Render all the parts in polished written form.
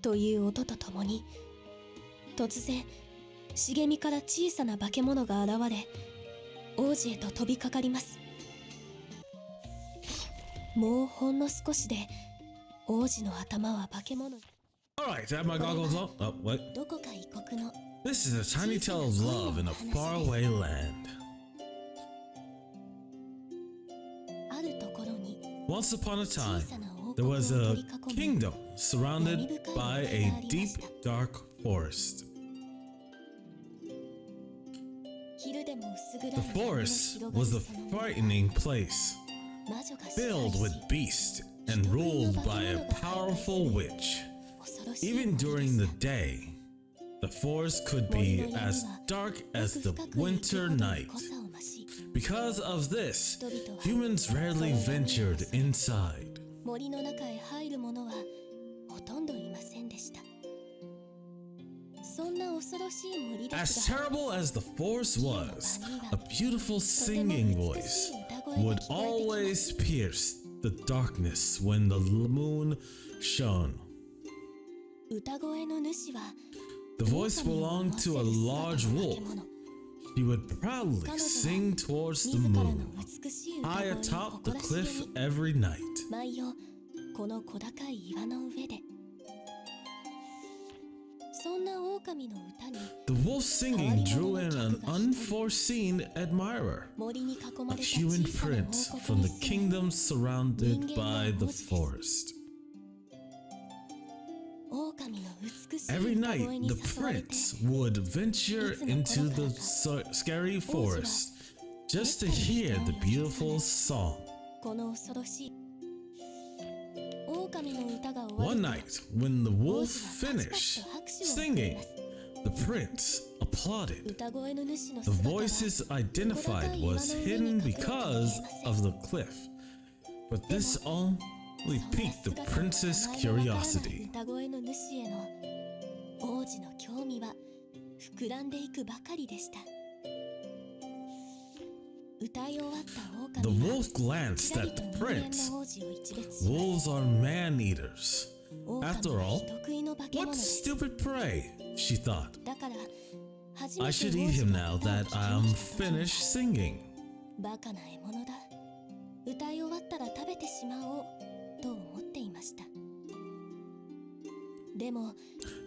という音とともに、突然茂みから小さな化け物が現れ、王子へと飛びかかります。もうほんの少しで王子の頭は化け物に。 Alright, I have my goggles on. Oh, wait. どこか異国の This is a tiny tale of love in a faraway land. あるところに Once upon a 小 time, さな王 there 国を was 取 a り囲む kingdom surrounded by a deep, dark forest. 昼でも薄暗 The い闇の forest 広が was る a その中 frightening place, 魔女が支配 filled し with beasts and ruled by a powerful witch. 恐ろしい Even 森 during で the す。 day, the forest could be as dark as the 奥深くに winter 生き night. 濃さを増し、 Because of this, 人々は humans rarely ventured inside. 森の中へ入る者はほとんどいませんでした。そんな恐ろしい森で As すが、 terrible as the forest was, a beautiful singing voice would always pierce the darkness when the moon shone. 歌声の主は The voice belonged to a large wolf. He would proudly sing towards the 自らの moon, 美しい歌 high 声に atop the 誇らしげ cliff に every night. 毎夜この小高い岩の上で、そんな狼の歌に The wolf's singing drew in an unforeseen admirer, 森に囲ま a れた human 小さな prince 王 from 国に the 住む kingdom surrounded by the forest. 狼の美しい Every 歌声 night, に the 誘われて、 prince would venture into the scary forest just to hear the beautiful song. この恐ろしい狼の歌が終わ One ると、 night, when the 王 wolf 子はパチパチ finished と拍手を送り singing, ます。 the prince applauded. 歌声の主の The 姿は voices identified was hidden because of the cliff, but this only そんな piqued the 姿を prince's 名前のわからない curiosity. 歌声の主への王子の興味は膨らんでいくばかりでした。歌い終わった The 狼は wolf glanced ちらり at と the 人間 prince. の王子を一列します。 Wolves are man-eaters. 狼 After は all, 人食いの化け what 物です stupid prey, she thought. だから初め I て should 王 eat 子 him が now 歌を that 聴き I'm に来た時に finished singing. バカな獲物だ、歌い終わったら食べてしまおうと思っていました。でも王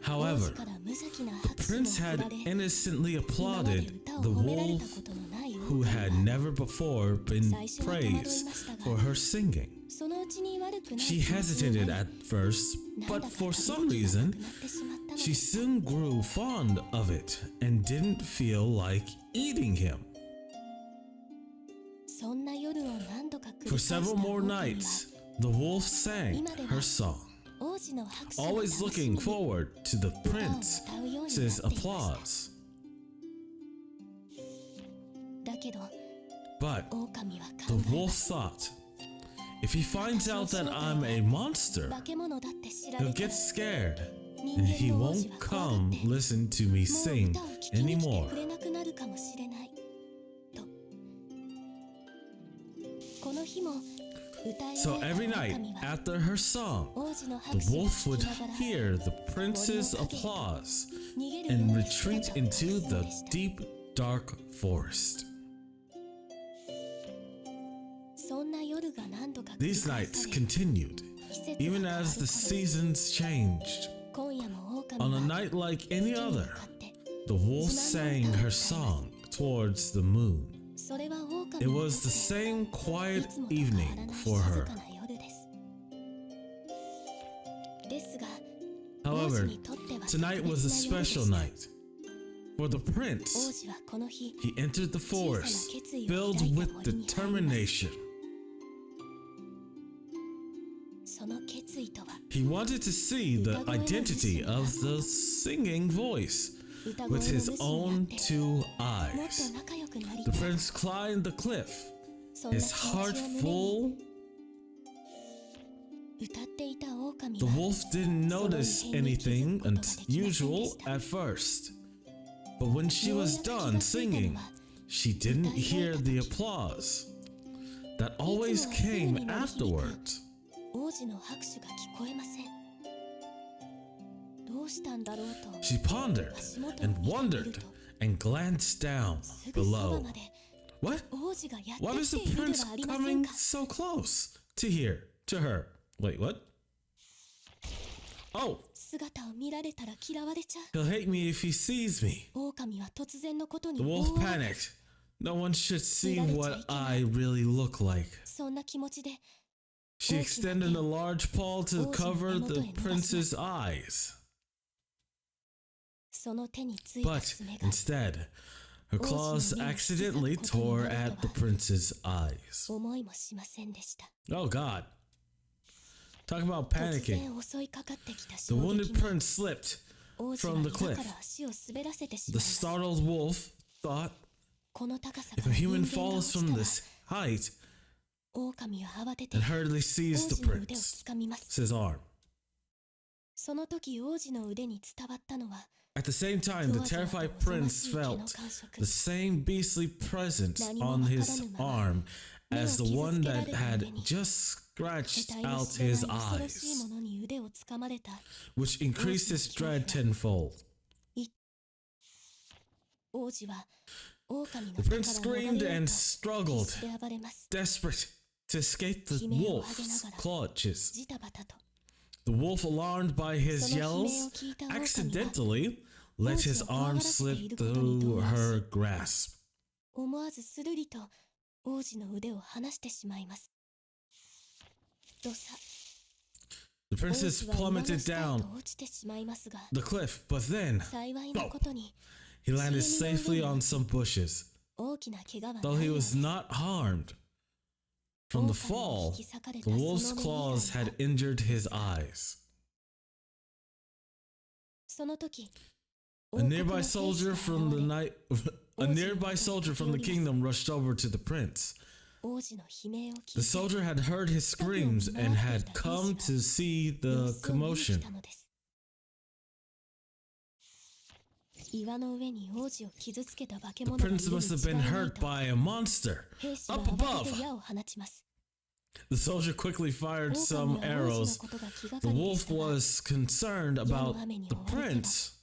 However, 子から無邪気な the 拍手を prince 送 had られ、 innocently 今まで applauded 歌を the 褒められ wolf たことのない who 狼 had は never before been 最初は戸惑いま praised したが、 for her singing. そのうちに悪くない She 気持ち hesitated になり、 at first, なん but だか for 食 some べる気がな reason, くなってしまったの she です。 soon grew fond of it and didn't feel like eating him. そんな夜を何度か繰り For 返した several 狼 more には nights, the wolf sang her song, 王子の拍手を always 楽しみ looking に forward to the 歌を歌うようになっていま prince's した。 applause. だけど But 狼は the 考え wolf ます。 thought, if he finds out that I'm a monster, 化け物だって知ら he'll れた get ら scared 人 and 間 he の王子 won't は怖が come って listen to me もう sing 歌を聴きに来て anymore. くれなくなるかもしれないと。この日も歌い終 So えた every night 狼は after her song, 王子の the 拍手を wolf 聞 would きながら hear the prince's applause 逃げるよう and に retreat 姿を隠 into すの the でした。 deep, dark forest. そんな夜が何度か繰り These 返 nights され、 continued, 季節が even 変わ as る the 頃、 seasons changed. 今夜も狼 On a は night like 月 any に向 other, かって the wolf sang her song towards the moon. それは狼 It にとっ was て the same い quiet つもと変わら evening ない for 静 her. かな夜です。ですが、王 However, 子にとっては特 tonight 別 was a な夜でし special た。 night. For the 王 prince, 子はこの日、 he entered the forest filled with determination. その決意とは、 He wanted to see the identity of the singing voice 歌声 with の his 主に own なって、 two もっと eyes. 仲良くなり The たい。 prince climbed the cliff, そんな his 気 heart 持ちを胸に full. 歌っていた狼 The は、 wolf didn't notice anything unusual at first. But when she was done singing, she didn't hear the applause that always came afterwards. 王子の拍手が聞こえません。うしたんだろうと She pondered 足元を and 見てみる wondered と and glanced down すぐそば below. まで What? 王子がやって Why き was て the いるで prince はありません coming か so close to her? Wait, what? Oh, 姿を見られたら嫌われちゃう he'll hate me if he sees me. 狼は突然のことに The 大 wolf 慌て panicked. No one should see what I really look like. そんな気持ちで She extended a large paw to cover the prince's eyes. その手についた But 爪が instead, her claws accidentally tore at the prince's eyes. 思いもしませんでした Oh God. Talk about 突 panicking. 然襲いかかってきた The 衝 wounded 撃に prince slipped 王子は from the 岩 cliff. から足を滑らせてし The まいます startled wolf thought この高さ if か a ら人 human 間が falls 落ち from たら this height 狼は慌てて and hurriedly 王 seized the 子の腕を prince, つかみます his arm. その時王子の腕に伝わったのは At the same time, the terrified prince felt the same beastly presence on his arm as the one that had just scratched 得体の out 知れない his 恐ろしい eyes, ものに腕をつかまれた which increased his dread tenfold. 王子は狼の The 手か prince ら逃 screamed れよう and と struggled, 必死で暴れます desperate to escape the wolf's clutches. ジタバタと The wolf, alarmed by his yells, accidentally let his arm slip through her grasp. 思わずスルリと王子の腕を離してしまいますどさ The 王 princess 子は岩の plummeted 下へ down と落ちてしまいますが the cliff, but then 幸いなことに he landed safely on some bushes. 大きな怪我はない Though よ he うで was す not harmed from the fall, the wolf's claws had injured his eyes. その時 A nearby soldier from the night, a nearby soldier from the kingdom rushed over to the prince. 王子の悲鳴を聞 The いて soldier had heard his screams and had come to see 様 the 子を見に来 commotion. たのです岩の上に王子を傷つけた化け The 物がいる prince に must have 違い been ない hurt と by a monster 兵士は up 慌て above. て矢を放ちます The soldier quickly fired 狼 some は王子の arrows. ことが気が The かりで wolf したが was concerned about the prince,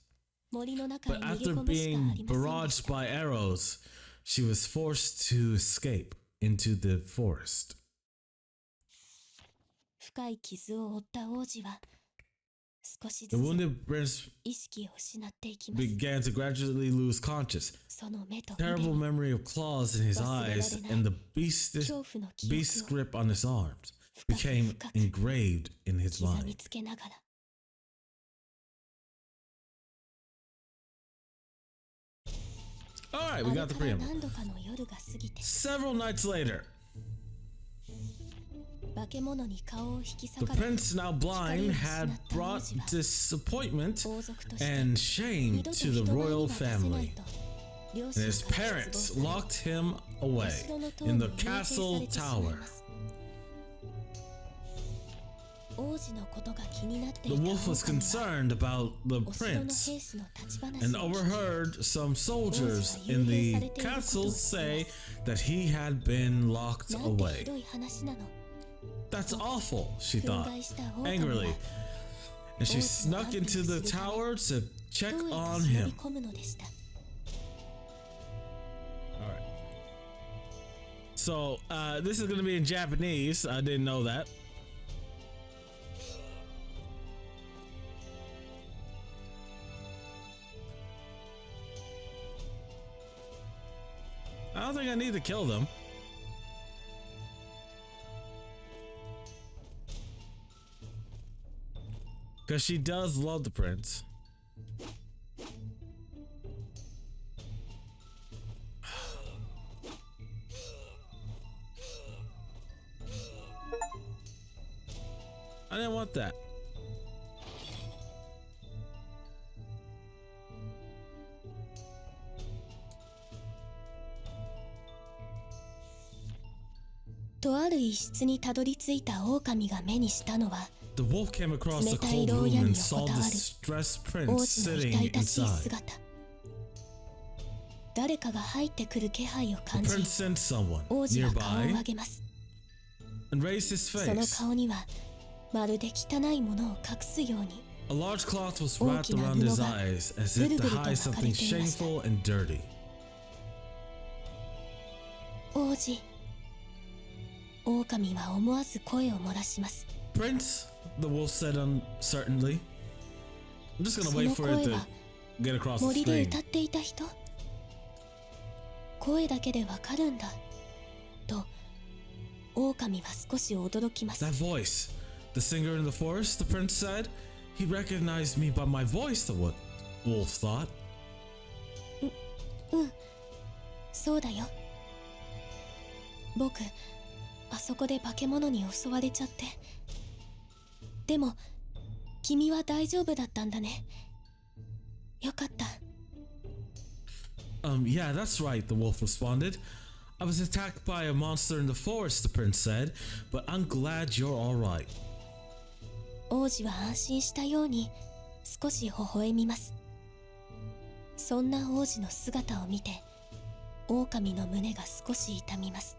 森の中 but に逃げ after 込むしかあ being りませんでし barraged た by arrows, she was forced to escape into the forest. 深い傷を負った王子は少し The ずつ wounded prince 意識を失っていきます began to gradually lose conscious. その目と腕 Terrible に memory of claws in his eyes and the beast's 恐怖の記 beast's 憶を grip on his arms 深く became 深く engraved in his 刻み mind. つけながら All right, あ we れ got the から preamble. 何度かの夜が過ぎて Several nights later, 化け物に顔を引き the 裂かれ prince, now blind, had brought disappointment and shame to the royal family, and his parents locked him away in the castle tower. 王子のことが気になってい The た wolf was 狼は concerned about the お城の prince 兵士の立ち and 話を聞き overheard some soldiers in the castle say that he had been locked なんてひ away. どい話なの That's awful, she 憤 thought 慨した狼 angrily, は and she snuck into the tower to check どうや on って忍び him. 込むのでした All right. So, this is going to be in Japanese. I didn't know that. I don't think I need to kill them. Because she does love the prince. I didn't want that. とある一室にたどり着いた狼が目にしたのは The wolf came across the cold room and saw the stressed 王 prince 子の sitting 痛々しい inside. 姿誰かが入ってくる気配を The 感じ prince sent someone 王子は顔を nearby 上げます and raised his その face. 顔にはまるで汚いものを隠すように A large cloth was wrapped around his eyes as if to hide something shameful and dirty. 王子、狼は思わず声を漏らします。Prince, the wolf said uncertainly. I'm just gonna wait for it to get across the 森で screen. 歌っていた人？声だけでわかるんだ。と、狼は少し驚きます。 That voice, the singer in the forest, the prince said. He recognized me by my voice, the wolf thought. そうだよ。僕、あそこで化け物に襲われちゃって。でも、君は大丈夫だったんだね。よかった。Yeah, that's right, the wolf responded. I was attacked by a monster in the forest, the prince said, but I'm glad you're alright. 王子は安心したように少し微笑みます。そんな王子の姿を見て、狼の胸が少し痛みます。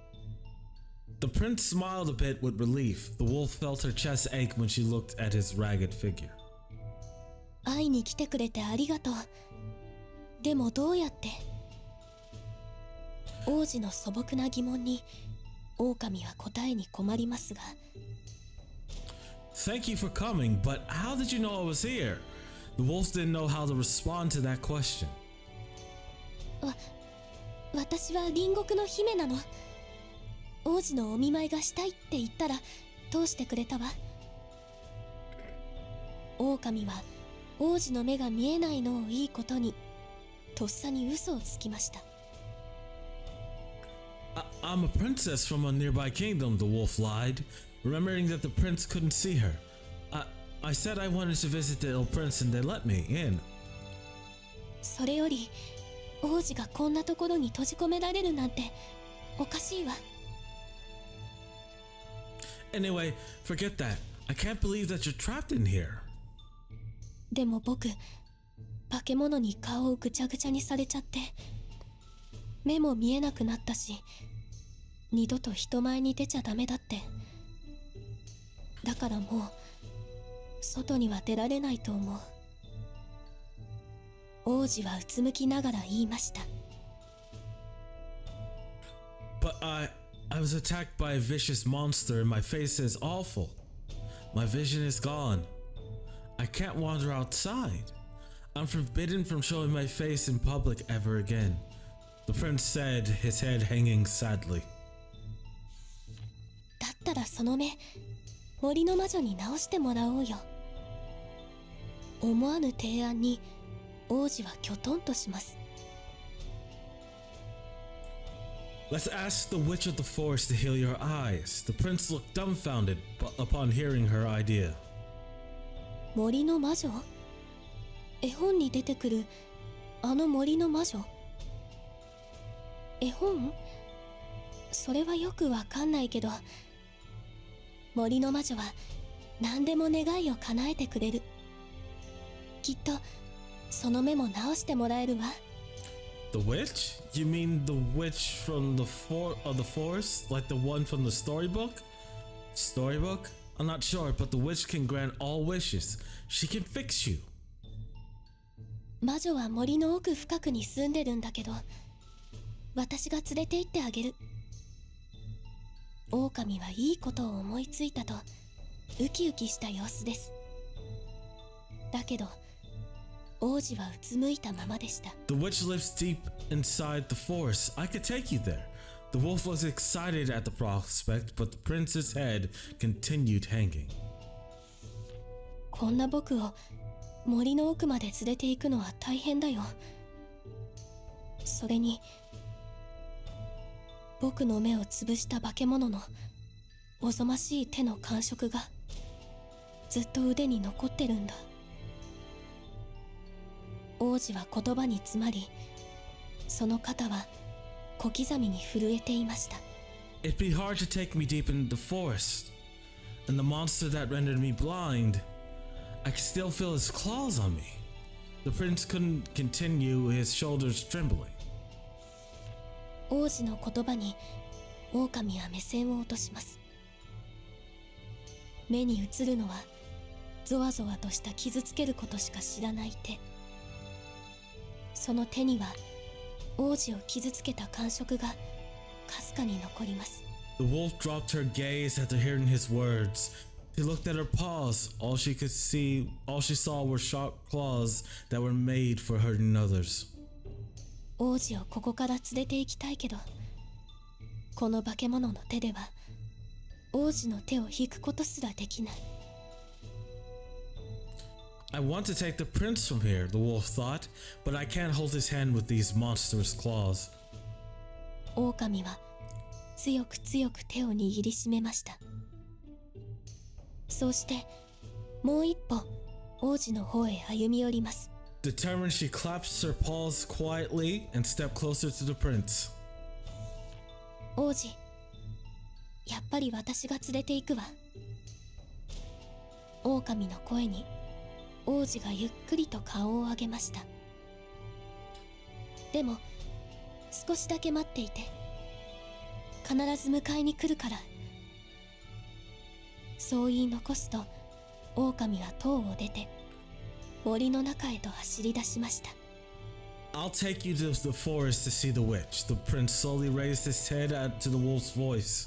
The prince smiled a bit with relief. The wolf felt her chest ache when she looked at his ragged figure. 会いに来てくれてありがとう。でもどうやって？王子の素朴な疑問に狼は答えに困りますが。Thank you for coming, but how did you know I was here? The wolf didn't know how to respond to that question. 私は隣国の姫なの。王子のお見舞いがしたいって言ったら通してくれたわ。狼は王子の目が見えないのをいいことにとっさに嘘をつきました。I'm a princess from a nearby kingdom, the wolf lied, remembering that the prince couldn't see her. I said I wanted to visit the ill prince and they let me in. それより王子がこんなところに閉じ込められるなんておかしいわ。Anyway, forget that. I can't believe that you're trapped in here. でも僕、化け物に顔をぐちゃぐちゃにされちゃって、目も見えなくなったし、二度と人前に出ちゃダメだって。だからもう、外には出られないと思う。王子はうつむきながら言いました。But I was attacked by a vicious monster and my face is awful. My vision is gone. I can't wander outside. I'm forbidden from showing my face in public ever again. The prince said, his head hanging sadly. だったらその目、森の魔女に直してもらおうよ。思わぬ提案に王子はきょとんとします。Let's ask the witch of the forest to heal your eyes. The prince looked dumbfounded upon hearing her idea. 森の魔女？絵本に出てくるあの森の魔女？絵本？それはよくわかんないけど、森の魔女は何でも願いを叶えてくれる。きっとその目も直してもらえるわ。The witch? You mean the witch from the forest? Like the one from the storybook? Storybook? I'm not sure, but the witch can grant all wishes. She can fix you. 魔女は森の奥深くに住んでるんだけど、私が連れて行ってあげる。狼はいいことを思いついたとウキウキした様子です。だけど王子はうつむいたままでした。 The witch lives deep inside the forest. I could take you there. The wolf was excited at the prospect, but the prince's head continued hanging. こんな僕を森の奥まで連れて行くのは大変だよ。それに僕の目を潰した化け物のおぞましい手の感触がずっと腕に残ってるんだ。王子は言葉に詰まり、その肩は小刻みに震えていました。 It'd be hard to take me deep in the forest, and the monster that rendered me blind, I could still feel his claws on me. The prince couldn't continue, his shoulders trembling. 王子の言葉に狼は目線を落とします。目に映るのはゾワゾワとした傷つけることしか知らない手。その手には王子を傷つけた感触がかすかに残ります。 The wolf dropped her gaze after hearing his words. She looked at her paws. All she saw were sharp claws that were made for hurting others. 王子をここから連れて行きたいけど、この化け物の手では王子の手を引くことすらできない。 I want to take the prince from here, the wolf thought, but I can't hold his hand with these monstrous claws. 狼は強く強く手を握りしめました。そうしてもう一歩王子の方へ歩み寄ります。 Determined, she clasped her paws quietly and stepped closer to the prince. 王子、やっぱり私が連れて行くわ。狼の声に王子がゆっくりと顔を上げました。でも少しだけ待っていて、必ず迎えに来るから。そう言い残すと、狼は塔を出て森の中へと走り出しました。 I'll take you to the forest to see the witch. The prince slowly raised his head to the wolf's voice.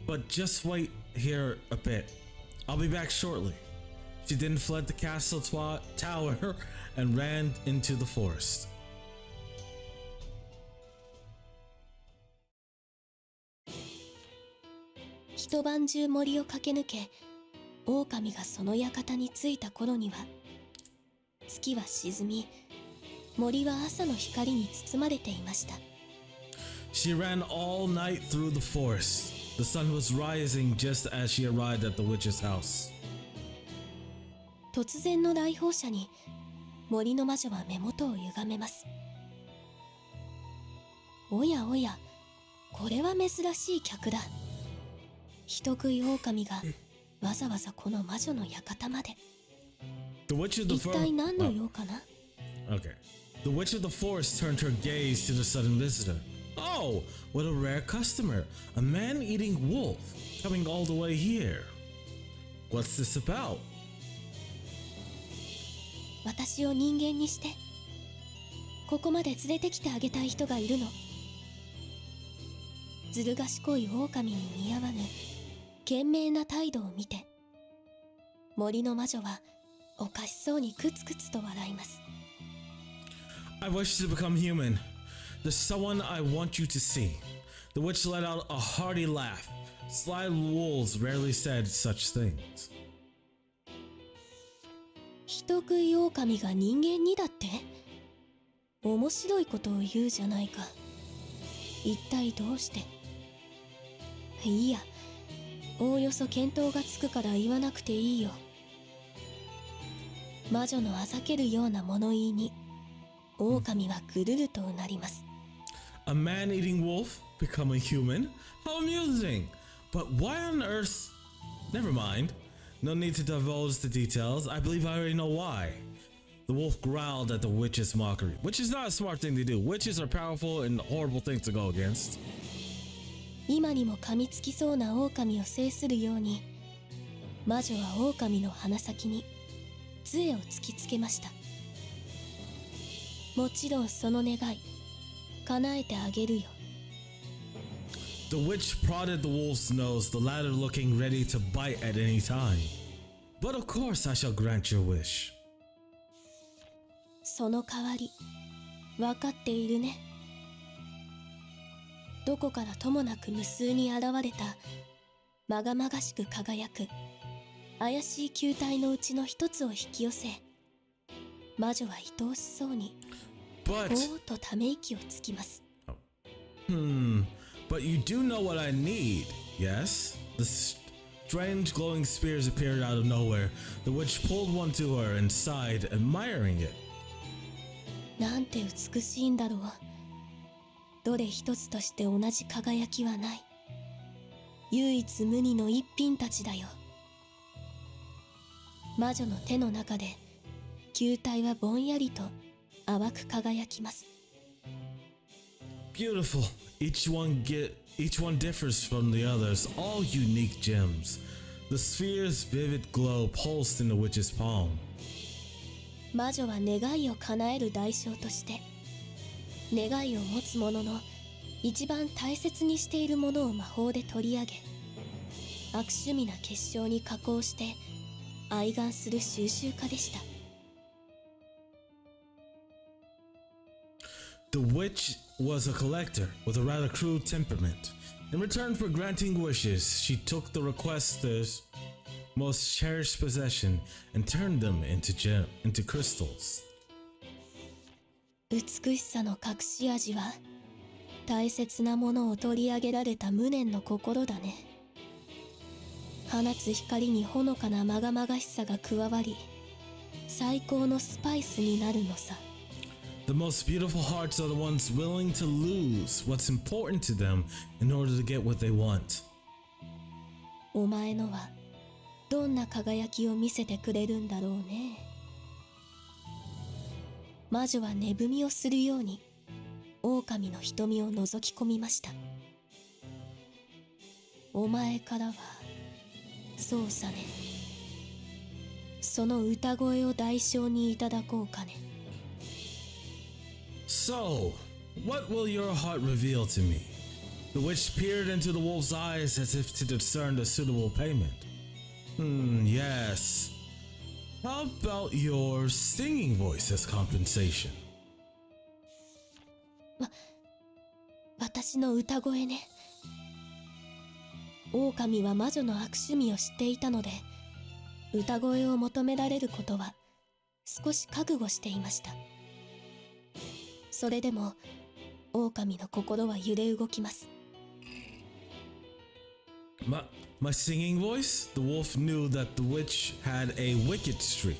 But just wait here a bit. I'll be back shortly. She then fled the castle tower and ran into the forest. 一晩中森を駆け抜け、狼がその館に着いた頃には月は沈み、森は朝の光に包まれていました。 She ran all night through the forest. The sun was rising just as she arrived at the witch's house. 突然の来訪者に森の魔女は目元を歪めます。おやおや、これは珍しい客だ。人食い狼がわざわざこの魔女の館まで。 The witch of the 一体何の用かな。 Okay. The witch of the forest turned her gaze to the sudden visitor. Oh, what a rare customer. A man-eating wolf coming all the way here. What's this about? 私を人間にして、ここまで連れてきてあげたい人がいるの。ずる賢い狼に似合わぬ賢明な態度を見て、森の魔女はおかしそうにクツクツと笑います。 I wish to become human. There's someone I want you to see. The witch let out a hearty laugh. Sly wolves rarely said such things. 人食い狼が人間にだって？面白いことを言うじゃないか。一体どうして？いいや、おおよそ見当がつくから言わなくていいよ。魔女のあざけるような物言いに狼はぐるるとうなります。 A man-eating wolf become a human? How amusing! But why on earth? Never mind. No need to divulge the details. I believe I already know why. The wolf growled at the witch's mockery, which is not a smart thing to do. Witches are powerful and horrible things to go against. 今にも噛みつきそうな狼を制するように、魔女は狼の鼻先に杖を突きつけました。もちろんその願い、叶えてあげるよ。 The witch prodded the wolf's nose, the latter looking ready to bite at any time. But of course I shall grant your wish. その代わり、分かっているね。どこからともなく無数に現れたまがまがしく輝く怪しい球体のうちの一つを引き寄せ、魔女は愛おしそうにぼーっとため息をつきます。 But you do know what I need, yes? The strange glowing spears appeared out of nowhere. The witch pulled one to her and sighed, admiring it. なんて美しいんだろう。どれ一つとして同じ輝きはない。唯一無二の一品たちだよ。魔女の手の中で球体はぼんやりと淡く輝きます。 Beautiful. Each one differs from the others, all unique gems. The sphere's vivid glow pulsed in the witch's palm. 魔女は願いを叶える代償として願いを持つ者の一番大切にしているものを魔法で取り上げ悪趣味な結晶に加工して愛玩する収集家でした。 The witch was a collector with a rather crude temperament. In return for granting wishes, she took the requester's most cherished possession and turned them into crystals. 美しさの隠し味は大切なものを取り上げられた無念の心だね。放つ光にほのかなまがまがしさが加わり最高のスパイスになるのさ。 The most beautiful hearts are the ones willing to lose what's important to them in order to get what they want. お前のはどんな輝きを見せてくれるんだろうね。魔女は寝踏みをするように狼の瞳を覗き込みました。お前からはそうさね。その歌声を代償にいただこうかね。 So, what will your heart reveal to me? The witch peered into the wolf's eyes as if to discern the suitable payment. Yes. How about your singing voice as compensation? 私の歌声ね。狼は魔女の悪趣味を知っていたので歌声を求められることは少し覚悟していました。それでも狼の心は揺れ動きます。 My singing voice? The wolf knew that the witch had a wicked streak,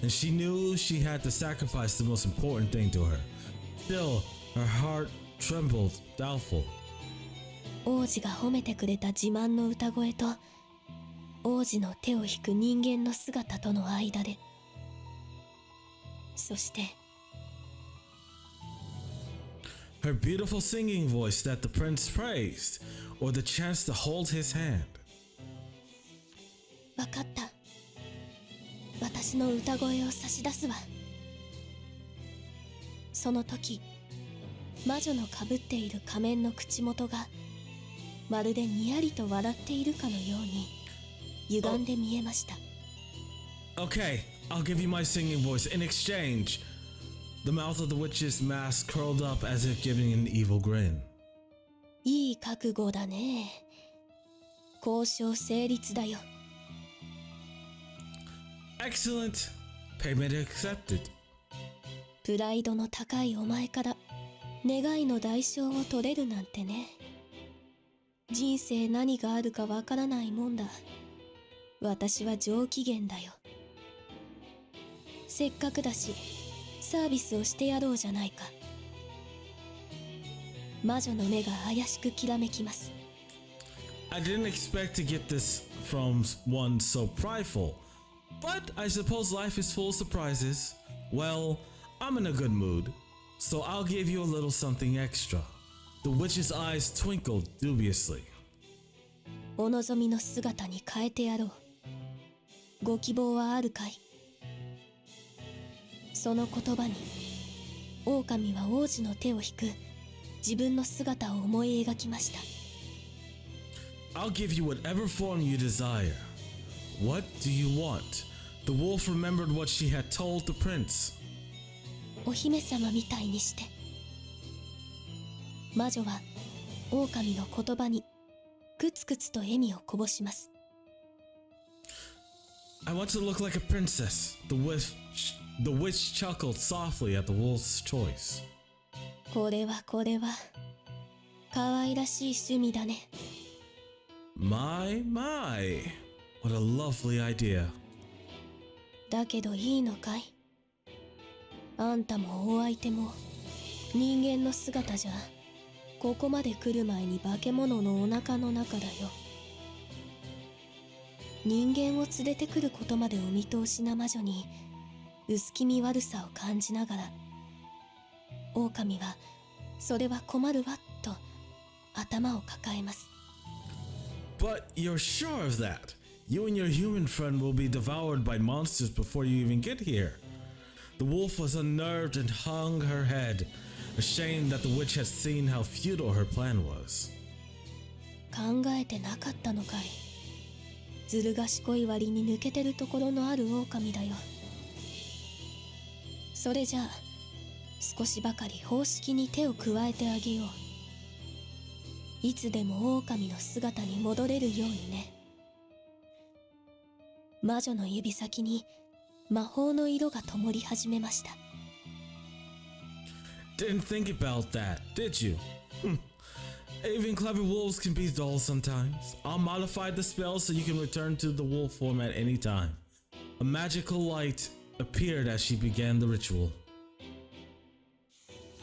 and she knew she had to sacrifice the most important thing to her. Still, her heart trembled, doubtful. 王子が褒めてくれた自慢の歌声と王子の手を引く人間の姿との間で、そして Her beautiful singing voice that the prince praised, or the chance to hold his hand. わかった。私の歌声を差し出すわ。その時、魔女のかぶっている仮面の口元がまるでにやりと笑っているかのように歪んで見えました。 Okay, I'll give you my singing voice in exchange. The mouth of the witch's mask curled up as if giving an evil grin. いい覚悟だね。交渉成立だよ。 Excellent. Payment accepted. プライドの高いお前から願いの代償を取れるなんてね。人生何があるかわからないもんだ。私は上機嫌だよ。せっかくだしサービスをしてやろうじゃないか。魔女の目が怪しくきらめきます。 I didn't expect to get this from one so prideful, but I suppose life is full of surprises. Well, I'm in a good mood, so I'll give you a little something extra. The witch's eyes twinkled dubiously. お望みの姿に変えてやろう。ご希望はあるかい？その言葉に狼は王子の手を引く自分の姿を思い描きました。 I'll give you whatever form you desire. What do you want? The wolf remembered what she had told the prince. お姫様みたいにして。魔女は狼の言葉にくつくつと笑みをこぼします。 I want to look like a princess. The witch chuckled softly at the wolf's choice. これは可愛らしい趣味だね。 My, what a lovely idea. だけどいいのかい？あんたもお相手も人間の姿じゃここまで来る前に化け物のお腹の中だよ。人間を連れてくることまでお見通しな魔女に薄気味悪さを感じながら狼はそれは困るわと頭を抱えます。 But you're sure of that? You and your human friend will be devoured by monsters before you even get here. The wolf was unnerved and hung her head, ashamed that the witch had seen how futile her plan was. 考えてなかったのかい。ずる賢い割に抜けてるところのある狼だよ。それじゃあ少しばかり方式に手を加えてあげよう。いつでも狼の姿に戻れるようにね。魔女の指先に魔法の色が灯り始めました。Didn't think about that, did you? Even clever wolves can be dull sometimes. I'll modify the spell so you can return to the wolf form at any time. A magical light appeared as she began the ritual.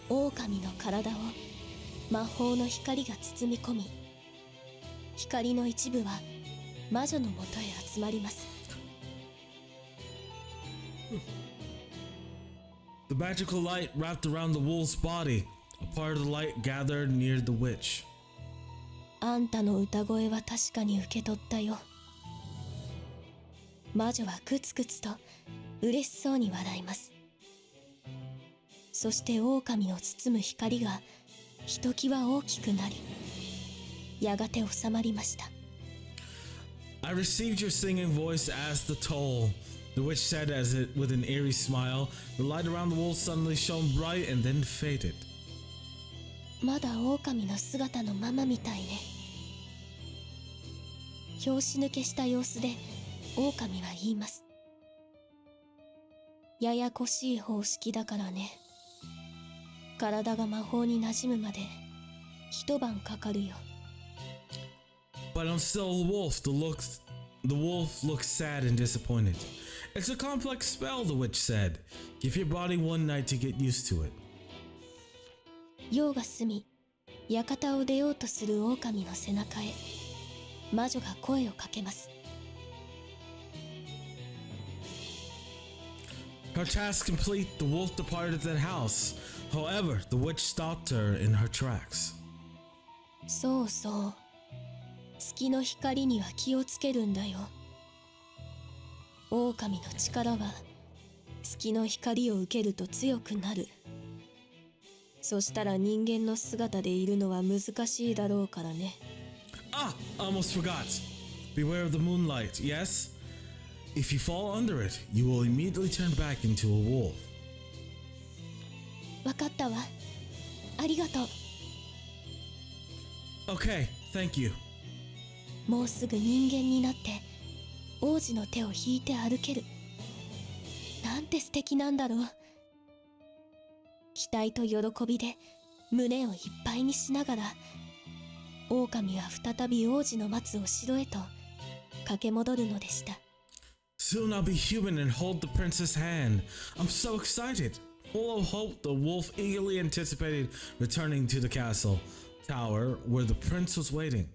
狼の体を魔法の光が包み込み、光の一部は魔女のもとへ集まります。The magical light wrapped around the wolf's body. A part of the light gathered near the witch. あんたの歌声は確かに受け取ったよ。魔女はクツクツと嬉しそうに笑います。そして狼を包む光がひときわ大きくなり、やがて収まりました。I received your singing voice as the toll. The witch said as it with an eerie smile. The light around the wolf suddenly shone bright and then faded. まだ狼の姿のままみたいね。拍子抜けした様子で狼は言います。ややこしい方式だからね。体が魔法に馴染むまで一晩かかるよ。But I'm still a wolf. The wolf looked sad and disappointed. It's a complex spell, the witch said. Give your body one night to get used to it. 夜が過ぎ、館を出ようとする狼の背中へ魔女が声をかけます。Her task complete, the wolf departed that house. However, the witch stopped her in her tracks. そうそう。月の光には気をつけるんだよ。狼の力は月の光を受けると強くなる。そしたら人間の姿でいるのは難しいだろうからね。Ah, almost forgot. Beware of the moonlight, yes? If you fall under it, you will immediately turn back into a wolf. わかったわ。ありがとう。Okay, thank you. もうすぐ人間になって王子の手を引いて歩ける。なんて素敵なんだろう。期待と喜びで胸をいっぱいにしながら、狼は再び王子の待つお城へと駆け戻るのでした。Soon I'll be human and hold the prince's hand. I'm so excited. Full of hope, the wolf eagerly anticipated returning to the castle tower where the prince was waiting.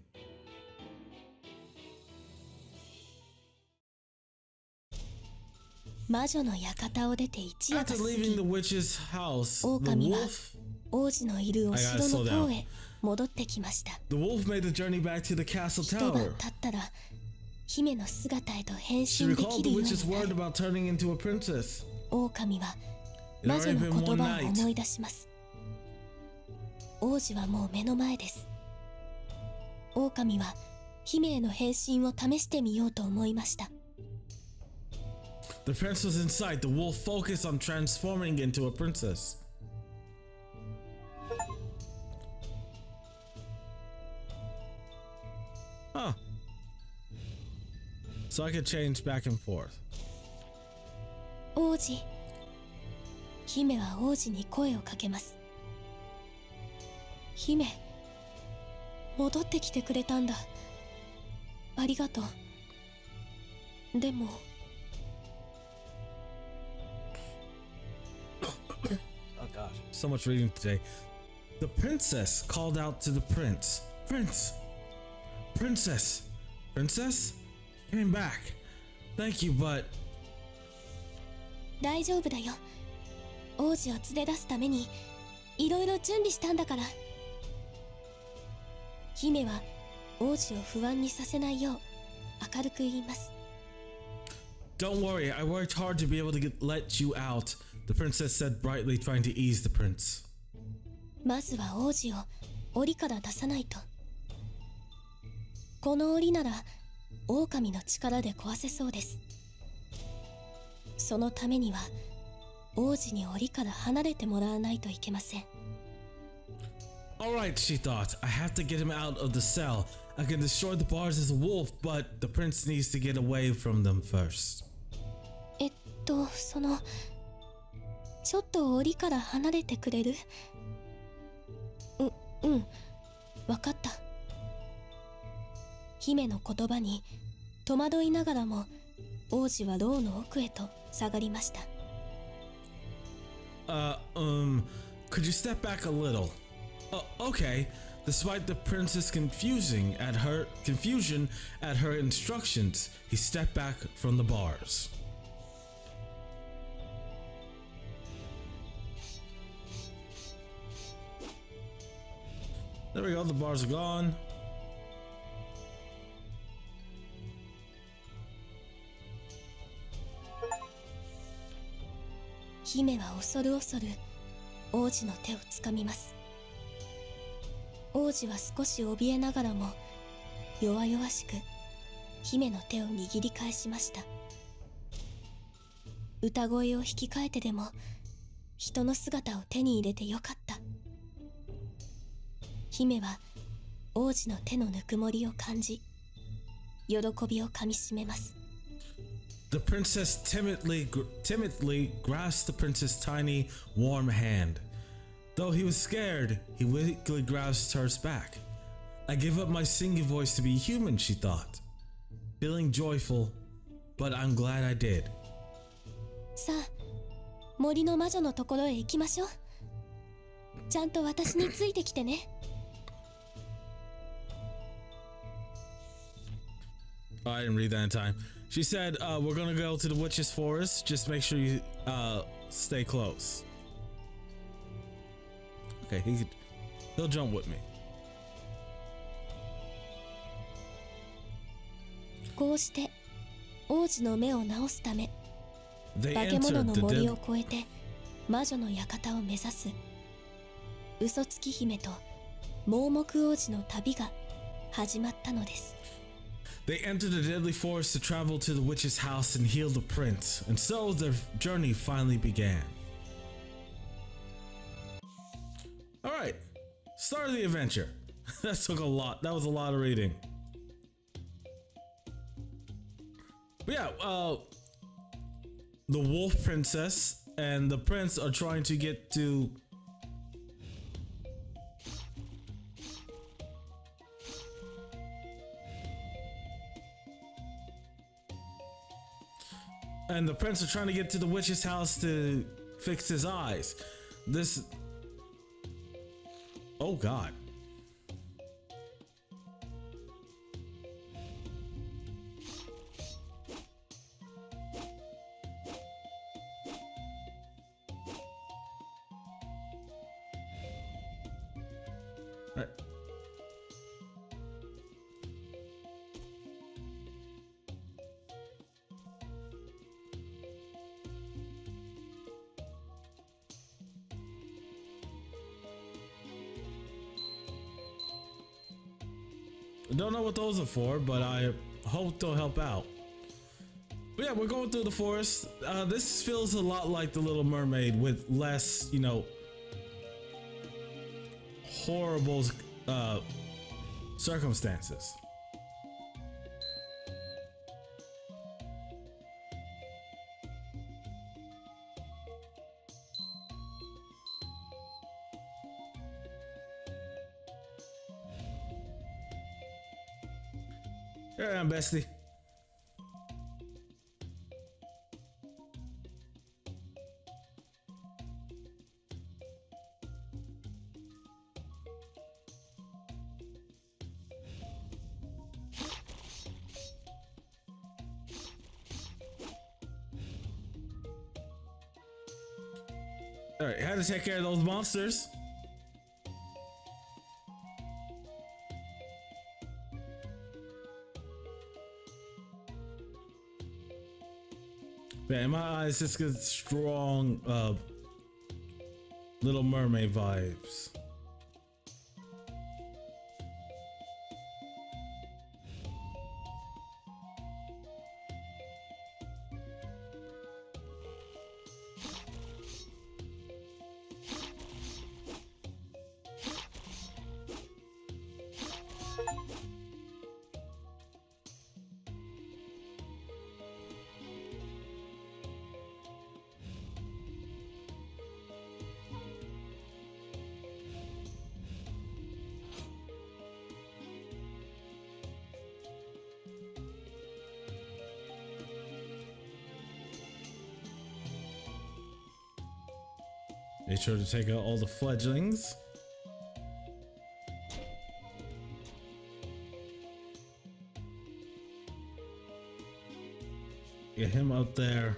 魔女の館を出て一夜が After 過 leaving ぎ、 the witch's house, the 狼は wolf 王子のいるお城の塔へ戻ってきました。 made the journey back to the castle 一晩 tower. 経ったら姫の姿へと変 She 身で recalled き the るよう witch's にな word る。 about turning into a princess. 狼は It 魔女 had の already been 言 one 葉を night. 思い出します。王子はもう目の前です。狼は姫への変身を試してみようと思いました。 The prince was in sight. The wolf focused on transforming into a princess. Huh. So I could change back and forth. 王子。姫は王子に声をかけます。姫、戻ってきてくれたんだ。ありがとう。でも。Oh gosh, so much reading today. The princess called out to the prince. Prince! Princess! Princess? You came back. Thank you, but... 大丈夫だよ。王子を連れ出すためにいろいろ準備したんだから。姫は王子を不安にさせないよう明るく言います。 Don't worry, I worked hard to be able to let you out, the princess said brightly, trying to ease the prince. まずは王子を檻から出さないと。この檻なら狼の力で壊せそうです。そのためには王子に檻から離れてもらわないといけません。 Alright, she thought, I have to get him out of the cell. I can destroy the bars as a wolf, but the prince needs to get away from them first. ちょっと檻から離れてくれる？わかった。姫の言葉に戸惑いながらも王子は牢の奥へと下がりました。 Could you step back a little? Okay. Despite the prince's confusion at her instructions, he stepped back from the bars. There we go, the bars are gone. 姫は恐る恐る王子の手をつかみます。王子は少し怯えながらも弱々しく姫の手を握り返しました。歌声を引き換えてでも人の姿を手に入れてよかった。姫は王子の手のぬくもりを感じ、喜びをかみしめます。 The princess timidly grasped the prince's tiny, warm hand. Though he was scared, he weakly grasped hers back. I give up my singing voice to be human, she thought. Feeling joyful, but I'm glad I did. さあ、森の魔女のところへ行きましょう。ちゃんと私についてきてね。I didn't read that in time. She said, we're gonna go to the witch's forest. Just make sure you stay close. Okay, he'll jump with me. こうして王子の目を治すため、 They 化け物 entered の the 森 dead. を越えて魔女の館を目指す嘘つき姫と盲目王子の旅が始まったのです。 They entered the deadly forest to travel to the witch's house and heal the prince, and so their journey finally began. All right, start of the adventure. That took a lot. That was a lot of reading. But yeah, the wolf princess and the prince are trying to get to the witch's house to fix his eyes. Oh God. All right. I don't know what those are for, but I hope they'll help out. But yeah, we're going through the forest. This feels a lot like The Little Mermaid with less, horrible circumstances. Here I am, bestie. All right, how to take care of those monsters. Yeah, in my eyes, this gets strong Little Mermaid vibes. Make sure to take out all the fledglings. Get him out there.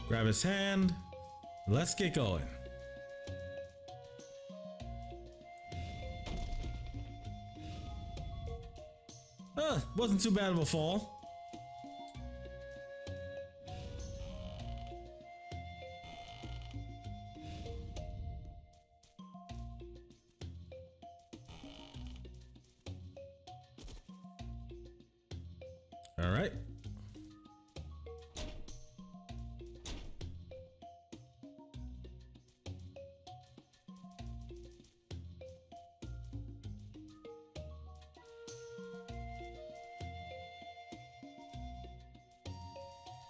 Grab his hand. Let's get going. Wasn't too bad of a fall. All right.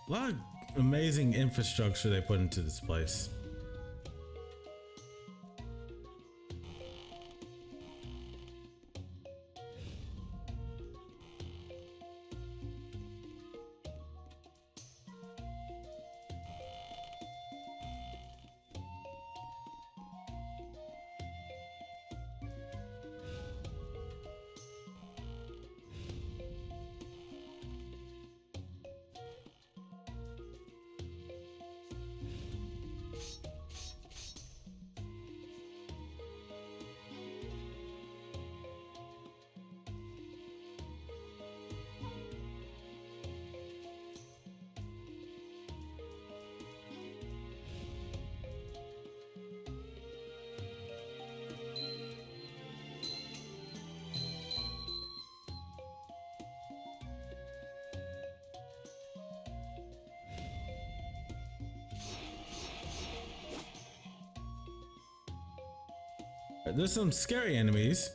A lot of amazing infrastructure they put into this place. There's some scary enemies.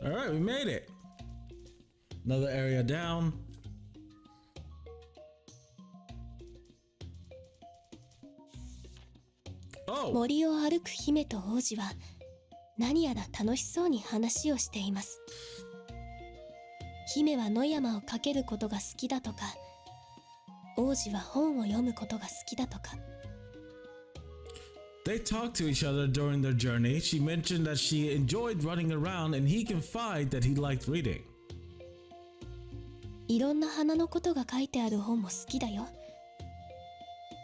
All right, we made it. Another area down. Oh, 森を歩く姫と王子は何やら楽しそうに話をしています。姫は野山を駆けることが好きだとか、王子は本を読むことが好きだとか。they talked to each other during their journey. She mentioned that she enjoyed running around and he confided that he liked reading. いろんな花のことが書いてある本も好きだよ。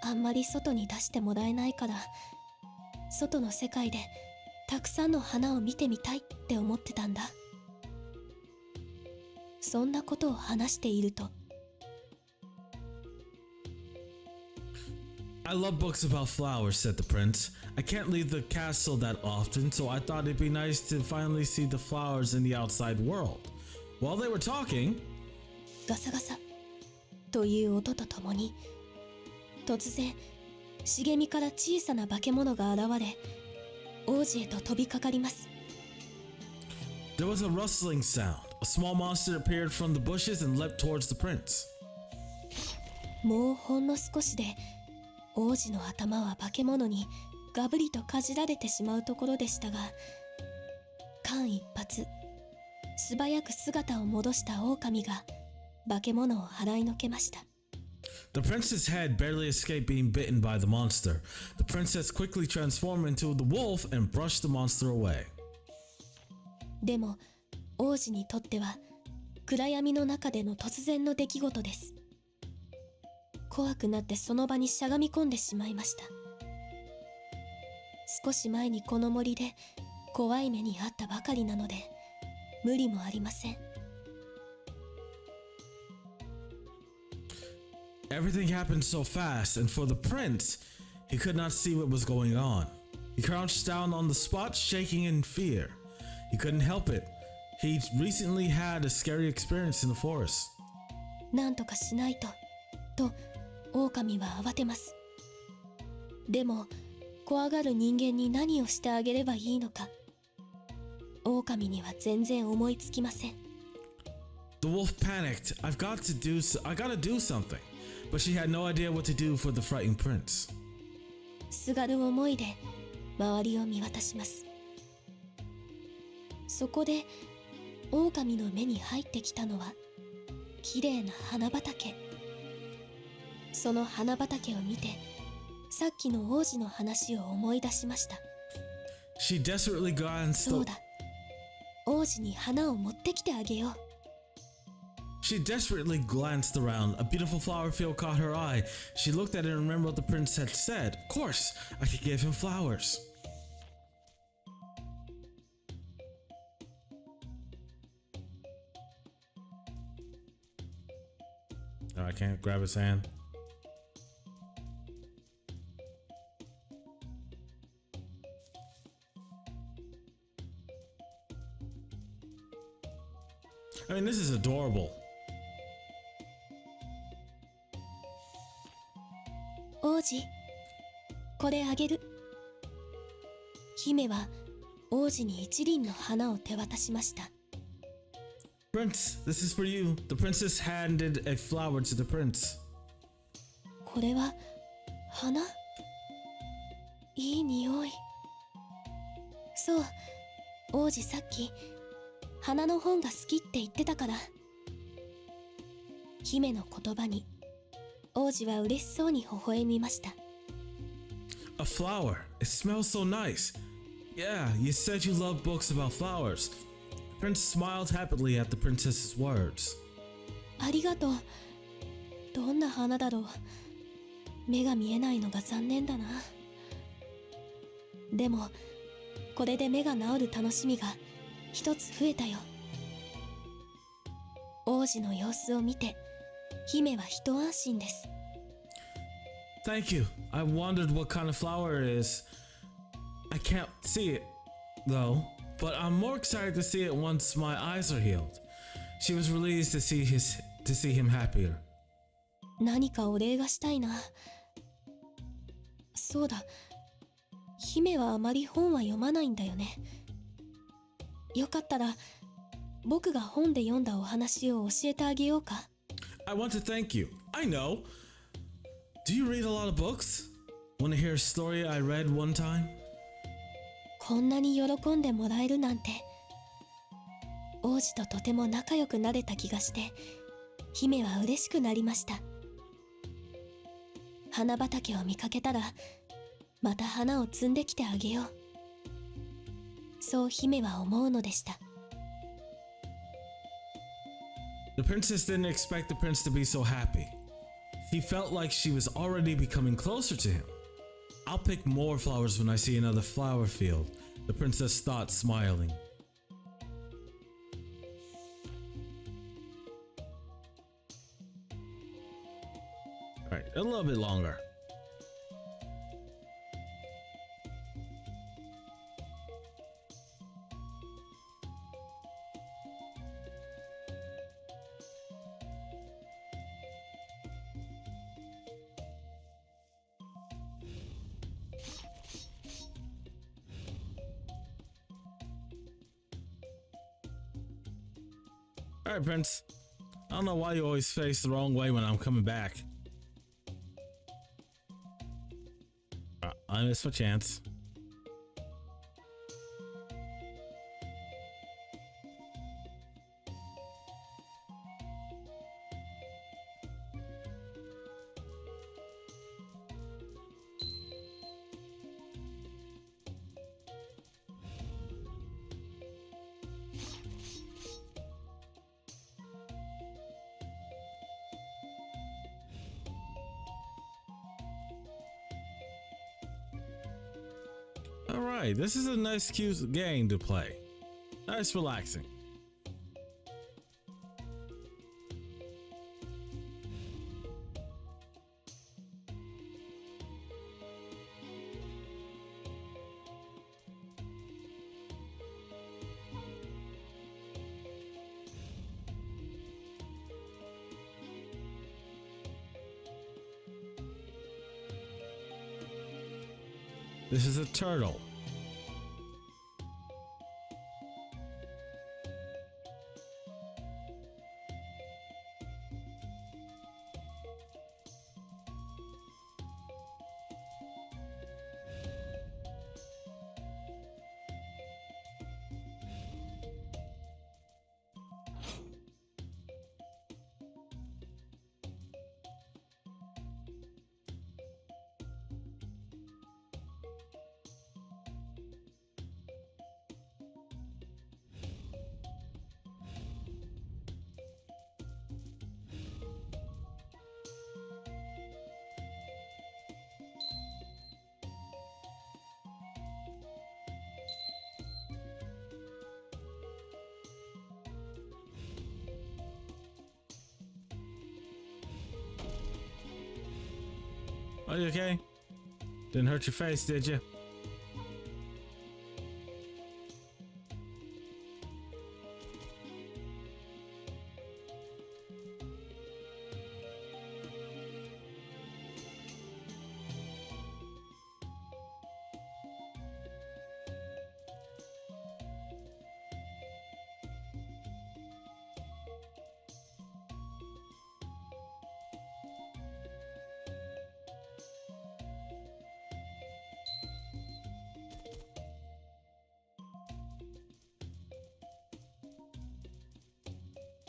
あんまり外に出してもらえないから、外の世界でたくさんの花を見てみたいって思ってたんだ。そんなことを話していると、I love books about flowers, said the prince. I can't leave the castle that often, so I thought it'd be nice to finally see the flowers in the outside world. While they were talking, ガサガサという音とともに、突然茂みから小さな化け物が現れ、王子へと飛びかかります。 there was a rustling sound. A small monster appeared from the bushes and leapt towards the prince. もうほんの少しで王子の頭は化け物にガブリとかじられてしまうところでしたが、間一髪素早く姿を戻した狼が化け物を払いのけました。 The prince's head barely escaped being bitten by the monster. The princess quickly transformed into the wolf and brushed the monster away. でも王子にとっては暗闇の中での突然の出来事です。怖くなってその場にしゃがみ込んでしまいました。少し前にこの森で怖い目に遭ったばかりなので無理もありません。Everything happened so fast, and for the prince, he could not see what was going on. He crouched down on the spot, shaking in fear. He couldn't help it. He'd recently had a scary experience in the forest. なんとかしないと、狼は慌てます。でも、怖がる人間に何をしてあげればいいのか、狼には全然思いつきません。The wolf panicked. I gotta do something. But she had no idea what to do for the frightened prince. すがる思いで周りを見渡します。そこで狼の目に入ってきたのは綺麗な花畑。その花畑を見てさっきの王子の話を思い出しました。She desperately glanced. そうだ、王子に花を持ってきてあげよう。She desperately glanced around. A beautiful flower field caught her eye. She looked at it and remembered what the prince had said. Of course, I could give him flowers. Oh, I can't grab his hand. I mean, this is adorable. 王子、これあげる。姫は王子に一輪の花を手渡しました。Prince, this is for you. The princess handed a flower to the prince. これは花？いい匂い。そう、王子さっき花の本が好きって言ってたから。姫の言葉に王子は嬉しそうに微笑みました。A flower. It smells so nice. Yeah, you said you love books about flowers. The prince smiled happily at the princess's words. ありがとう。どんな花だろう。目が見えないのが残念だな。でも、これで目が治る楽しみが一つ増えたよ。王子の様子を見て、姫は一安心です。Thank you. I wondered what kind of flower it is. I can't see it, though, but I'm more excited to see it once my eyes are healed. She was relieved to see him happier. 何かお礼がしたいな。そうだ。姫はあまり本は読まないんだよね。よかったら、僕が本で読んだお話を教えてあげようか。I want to thank you. I know. Do you read a lot of books? Want to hear a story I read one time? こんなに喜んでもらえるなんて。王子ととても仲良くなれた気がして、姫は嬉しくなりました。花畑を見かけたら、また花を摘んできてあげよう。そう姫は思うのでした。The princess didn't expect the prince to be so happy. He felt like she was already becoming closer to him. I'll pick more flowers when I see another flower field, the princess thought, smiling. Alright, a little bit longer. Alright, Prince. I don't know why you always face the wrong way when I'm coming back. I missed my chance. right, this is a nice, cute game to play. Nice, relaxing. This is a turtle. Are you okay? Didn't hurt your face, did you?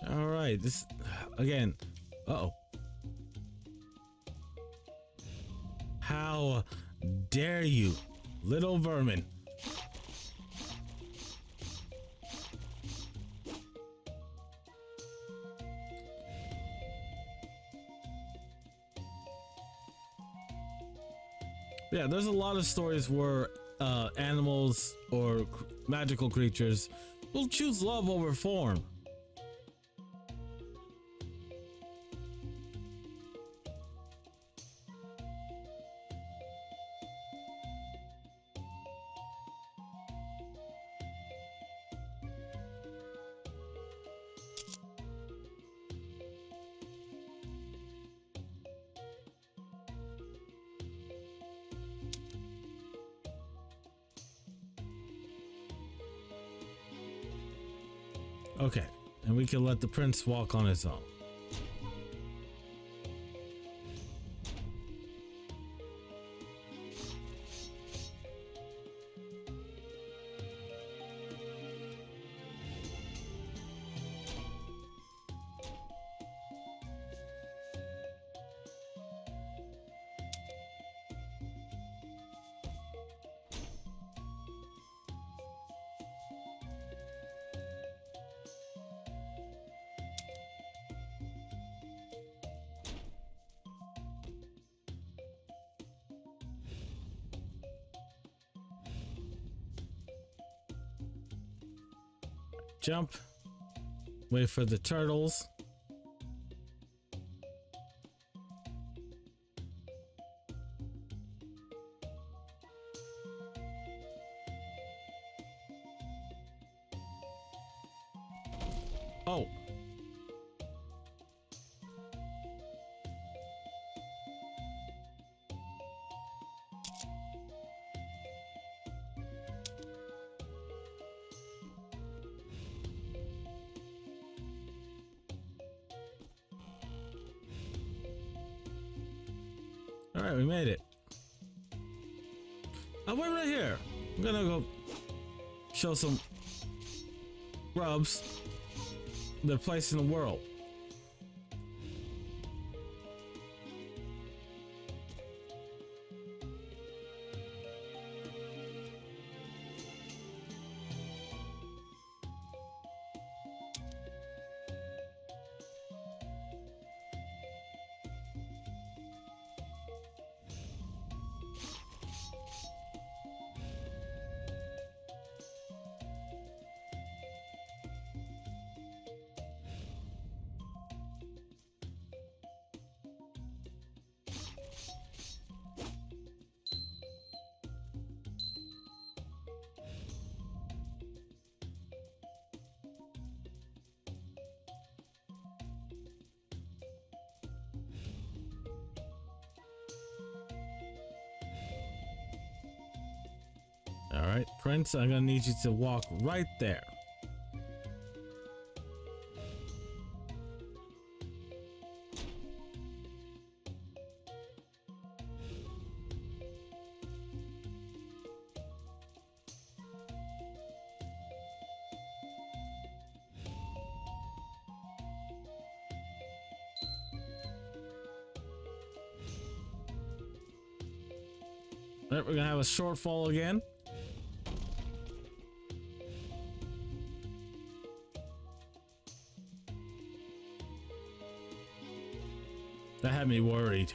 All right, this again. Uh-oh. How dare you, little vermin? Yeah, there's a lot of stories where animals or magical creatures will choose love over form. Okay, and we can let the prince walk on his own. Jump. Wait for the turtles. Oh. All right, we made it. Oh, wait right here. I'm gonna go show some grubs their place in the world. Alright, Prince, I'm gonna need you to walk right there. Alright, we're gonna have a shortfall again. That had me worried.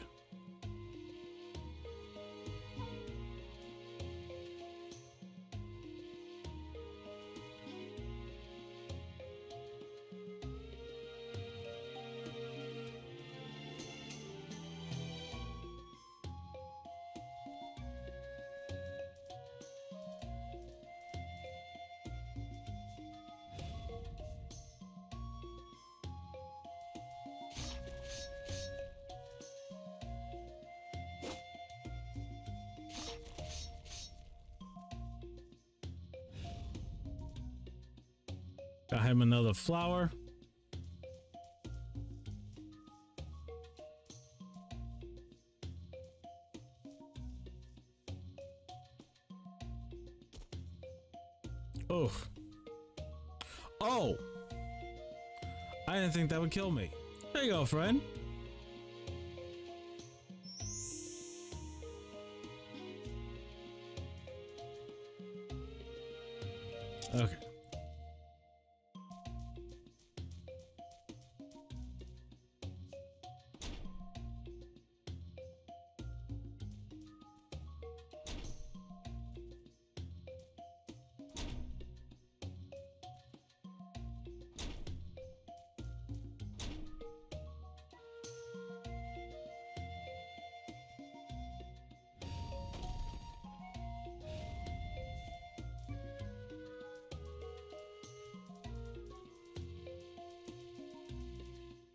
Got him another flower. Oh. Oh! I didn't think that would kill me. There you go, friend. Okay.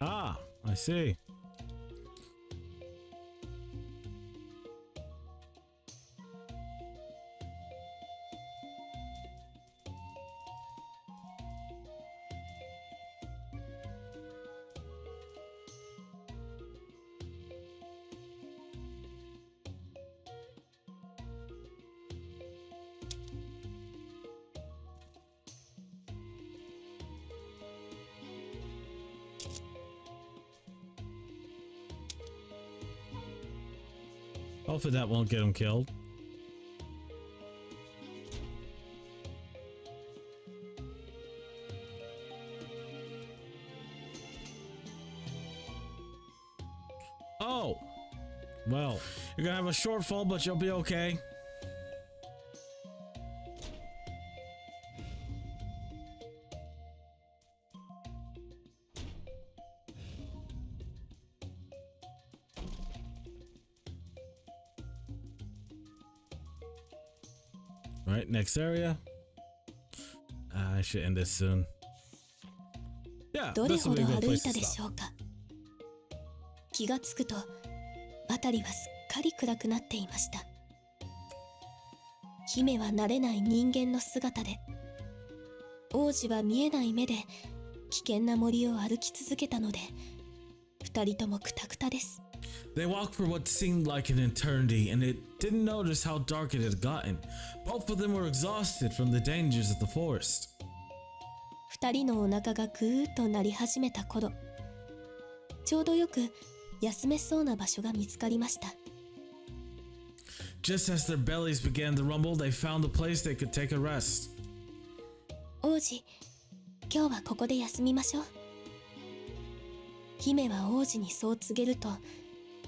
Ah, I see. Hopefully that won't get him killed. Oh! Well, you're gonna have a shortfall, but you'll be okay. Right, next area. I should end this soon. Yeah, どれ this ほ will be ど a good 歩い place to たで stop. しょうか。気がつくと辺りはすっかり暗くなっていました。姫は慣れない人間の姿で、王子は見えない目で危険な森を歩き続けたので、二人ともクタクタです。They walked for what seemed like an eternity, and it didn't notice how dark it had gotten. Both of them were exhausted from the dangers of the forest. 二人のお腹がぐーっと鳴り始めた頃、ちょうどよく休めそうな場所が見つかりました。Just as their bellies began to rumble, they found a place they could take a rest. 王子、今日はここで休みましょう。姫は王子にそう告げると、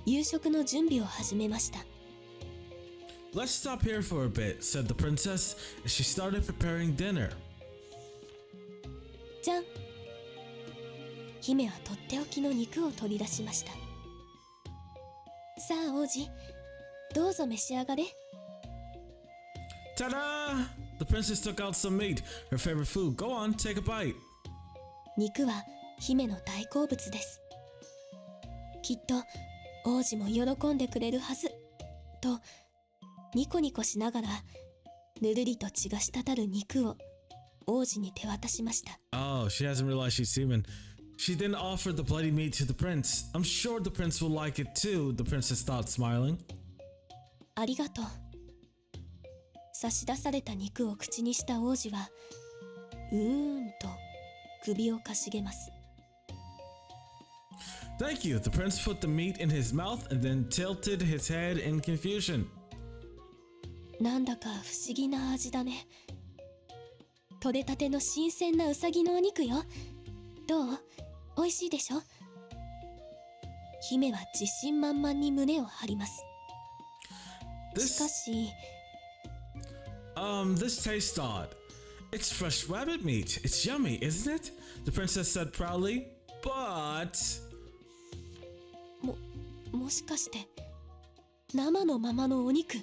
夕食の準備を始めました。Let's stop here for a bit, said the princess, as she started preparing dinner. じゃん。姫はとっておきの肉を取り出しました。さあ王子、どうぞ召し上がれ。Ta-da! The princess took out some meat, her favorite food. Go on, take a bite. 肉は姫の大好物です。きっと王子も喜んでくれるはずとニコニコしながらぬるりと血が滴る肉を王子に手渡しました。 Oh, she hasn't realized she's human. She then offered the bloody meat to the prince. I'm sure the prince will like it too, the princess thought, smiling. ありがとう。差し出された肉を口にした王子はうーんと首をかしげます。 Thank you. The prince put the meat in his mouth and then tilted his head in confusion. なんだか不思議な味だね。取れたての新鮮なウサギのお肉よ。どう？美味しいでしょ？姫は自信満々に胸を張ります。しかし、This tastes odd. It's fresh rabbit meat. It's yummy, isn't it? The princess said proudly. But もしかして生のままのお肉？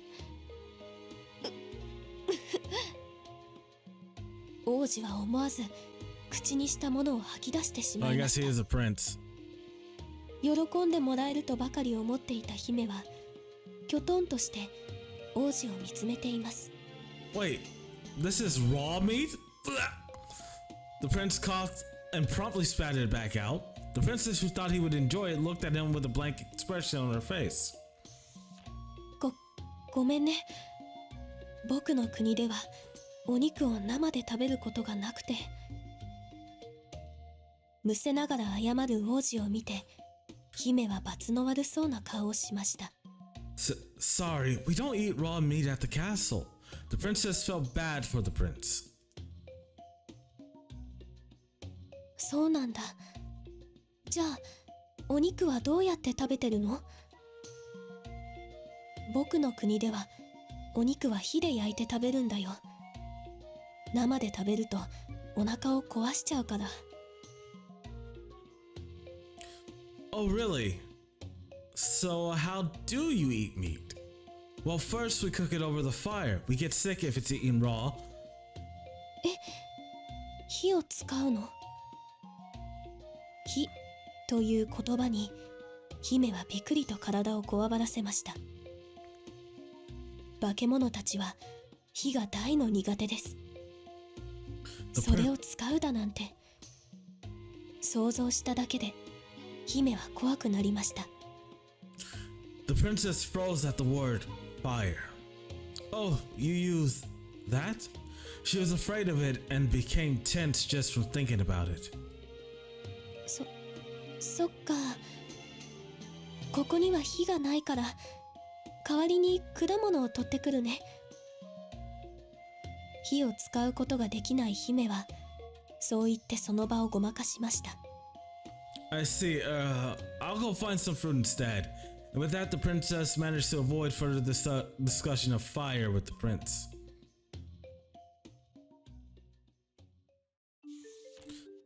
王子は思わず口にしたものを吐き出してしま I いま guess し he た。 is a prince. 喜んでもらえるとばかり思っていた姫はきょとんとして王子を見つめています。 Wait, this is raw meat? The prince coughed and promptly spat it back out. The princess, who thought he would enjoy it, looked at him with a blank expression on her face. ごめんね。僕の国ではお肉を生で食べることがなくて。むせながら謝る王子を見て姫は罰の悪そうな顔をしました。 Sorry, we don't eat raw meat at the castle. The princess felt bad for the prince. そうなんだ。じゃあお肉はどうやって食べてるの？僕の国ではお肉は火で焼いて食べるんだよ。生で食べるとお腹を壊しちゃうから。 Oh, really? So, how do you eat meat? Well, first we cook it over the fire. We get sick if it's eaten raw. 火を使うの？火という言葉に姫はびくりと体をこわばらせました。化け物たちは火が大の苦手です。それを使うだなんて。想像しただけで姫は怖くなりました。 The princess froze at the word fire. Oh, you use that? She was afraid of it and became tense just from thinking about it. そっか。ここには火がないから代わりに果物を取ってくるね。火を使うことができない姫はそう言ってその場をごまかしました。 I see. I'll go find some fruit instead. And with that, the princess managed to avoid further discussion of fire with the prince.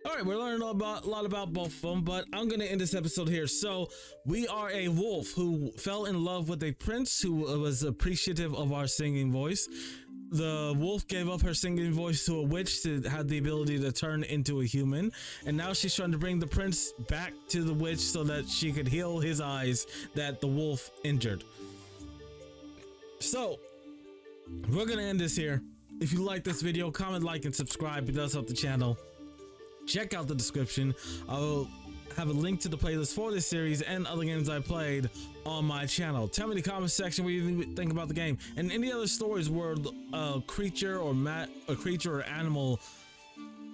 Alright, we're learning a lot about both of them, but I'm going to end this episode here. So, we are a wolf who fell in love with a prince who was appreciative of our singing voice. The wolf gave up her singing voice to a witch to have the ability to turn into a human. And now she's trying to bring the prince back to the witch so that she could heal his eyes that the wolf injured. So, we're going to end this here. If you like this video, comment, like, and subscribe. It does help the channel. Check out the description. I will have a link to the playlist for this series and other games I played on my channel. Tell me in the comment section what you think about the game and any other stories where a creature or animal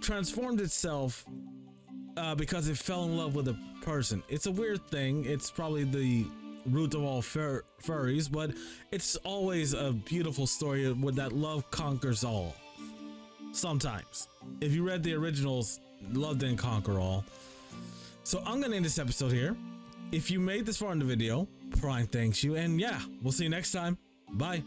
transformed itself because it fell in love with a person. It's a weird thing. It's probably the root of all furries, but it's always a beautiful story where that love conquers all. Sometimes. If you read the originals, love didn't conquer all. So I'm gonna end this episode here. If you made this far in the video, Prime thanks you, and yeah, we'll see you next time. Bye.